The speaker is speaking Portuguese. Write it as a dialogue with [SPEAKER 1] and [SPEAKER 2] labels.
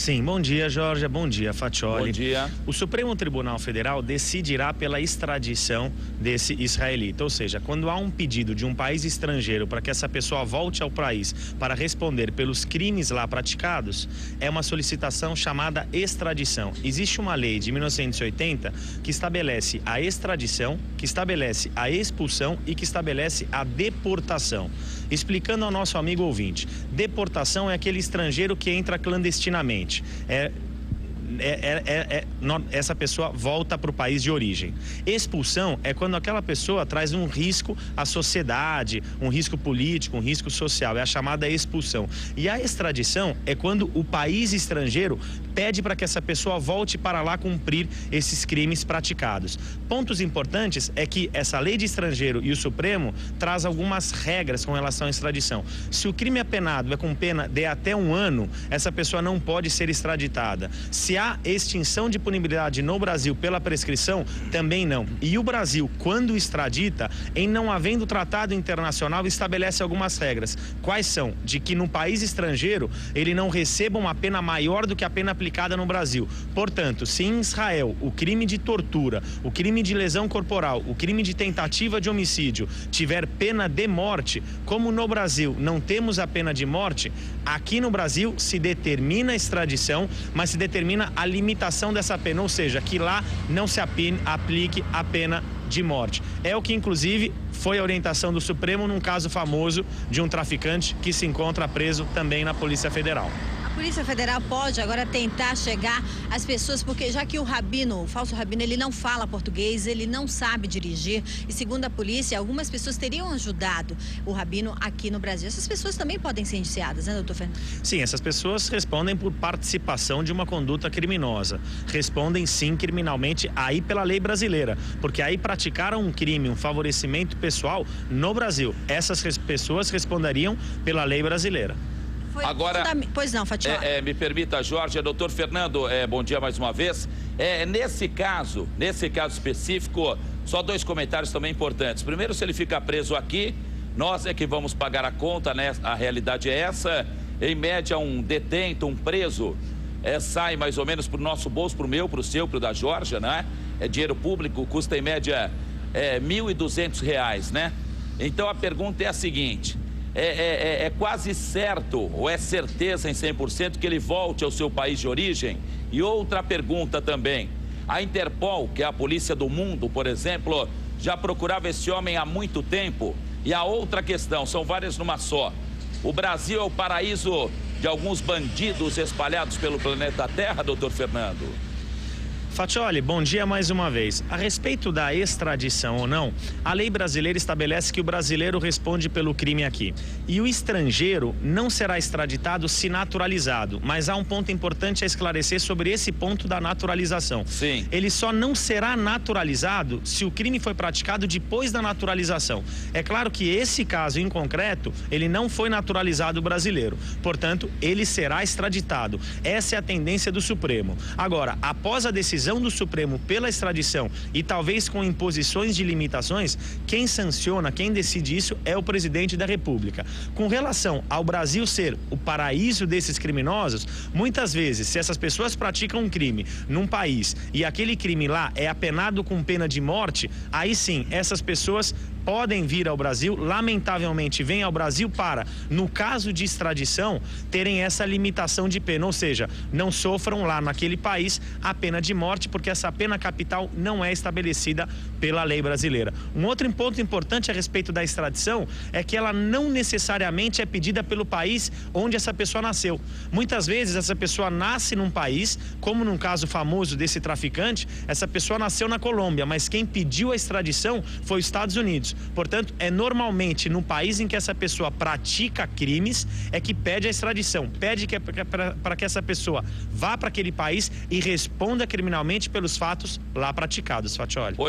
[SPEAKER 1] Sim, bom dia, Jorge. Bom dia, Fatioli.
[SPEAKER 2] Bom dia.
[SPEAKER 1] O Supremo Tribunal Federal decidirá pela extradição desse israelita. Ou seja, quando há um pedido de um país estrangeiro para que essa pessoa volte ao país para responder pelos crimes lá praticados, é uma solicitação chamada extradição. Existe uma lei de 1980 que estabelece a extradição, que estabelece a expulsão e que estabelece a deportação. Explicando ao nosso amigo ouvinte, deportação é aquele estrangeiro que entra clandestinamente. Essa pessoa volta para o país de origem. Expulsão é quando aquela pessoa traz um risco à sociedade, um risco político, um risco social, é a chamada expulsão. E a extradição é quando o país estrangeiro pede para que essa pessoa volte para lá cumprir esses crimes praticados. Pontos importantes é que essa lei de estrangeiro e o Supremo traz algumas regras com relação à extradição. Se o crime apenado é com pena de até 1 ano, essa pessoa não pode ser extraditada. Se há extinção de punibilidade no Brasil pela prescrição, também não. E o Brasil, quando extradita, em não havendo tratado internacional, estabelece algumas regras. Quais são? De que no país estrangeiro ele não receba uma pena maior do que a pena aplicada no Brasil. Portanto, se em Israel o crime de tortura, o crime de lesão corporal, o crime de tentativa de homicídio tiver pena de morte, como no Brasil não temos a pena de morte, aqui no Brasil se determina a extradição, mas se determina a limitação dessa pena, ou seja, que lá não se aplique a pena de morte. É o que, inclusive, foi a orientação do Supremo num caso famoso de um traficante que se encontra preso também na Polícia Federal.
[SPEAKER 3] A Polícia Federal pode agora tentar chegar às pessoas, porque já que o rabino, o falso rabino, ele não fala português, ele não sabe dirigir, e segundo a polícia, algumas pessoas teriam ajudado o rabino aqui no Brasil. Essas pessoas também podem ser indiciadas, né, doutor Fernando?
[SPEAKER 1] Sim, essas pessoas respondem por participação de uma conduta criminosa. Respondem, sim, criminalmente, aí pela lei brasileira, porque aí praticaram um crime, um favorecimento pessoal no Brasil. Essas pessoas responderiam pela lei brasileira.
[SPEAKER 2] Agora,
[SPEAKER 3] pois não, Fatioli.
[SPEAKER 2] Me permita, Jorge, doutor Fernando, bom dia mais uma vez. Nesse caso específico, só 2 comentários também importantes. Primeiro, se ele ficar preso aqui, nós é que vamos pagar a conta, né? A realidade é essa. Em média, um detento, um preso, sai mais ou menos para o nosso bolso, para o meu, para o seu, para o da Georgia, né? É dinheiro público, custa em média R$ 1.200, né? Então a pergunta é a seguinte: é quase certo, ou é certeza em 100% que ele volte ao seu país de origem? E outra pergunta também: a Interpol, que é a polícia do mundo, por exemplo, já procurava esse homem há muito tempo? E a outra questão, são várias numa só: o Brasil é o paraíso de alguns bandidos espalhados pelo planeta Terra, doutor Fernando?
[SPEAKER 1] Fatioli, bom dia mais uma vez. A respeito da extradição ou não, a lei brasileira estabelece que o brasileiro responde pelo crime aqui. E o estrangeiro não será extraditado se naturalizado. Mas há um ponto importante a esclarecer sobre esse ponto da naturalização.
[SPEAKER 2] Sim.
[SPEAKER 1] Ele só não será naturalizado se o crime foi praticado depois da naturalização. É claro que esse caso em concreto, ele não foi naturalizado brasileiro. Portanto, ele será extraditado. Essa é a tendência do Supremo. Agora, após a decisão do Supremo pela extradição e talvez com imposições de limitações, quem sanciona, quem decide isso é o presidente da República. Com relação ao Brasil ser o paraíso desses criminosos, muitas vezes, se essas pessoas praticam um crime num país e aquele crime lá é apenado com pena de morte, aí sim, essas pessoas podem vir ao Brasil, lamentavelmente vêm ao Brasil para, no caso de extradição, terem essa limitação de pena, ou seja, não sofram lá naquele país a pena de morte, porque essa pena capital não é estabelecida pela lei brasileira. Um outro ponto importante a respeito da extradição é que ela não necessariamente é pedida pelo país onde essa pessoa nasceu. Muitas vezes essa pessoa nasce num país, como num caso famoso desse traficante, essa pessoa nasceu na Colômbia, mas quem pediu a extradição foi os Estados Unidos. Portanto, é normalmente no país em que essa pessoa pratica crimes é que pede a extradição, pede para que essa pessoa vá para aquele país e responda criminalmente pelos fatos lá praticados, Fatioli.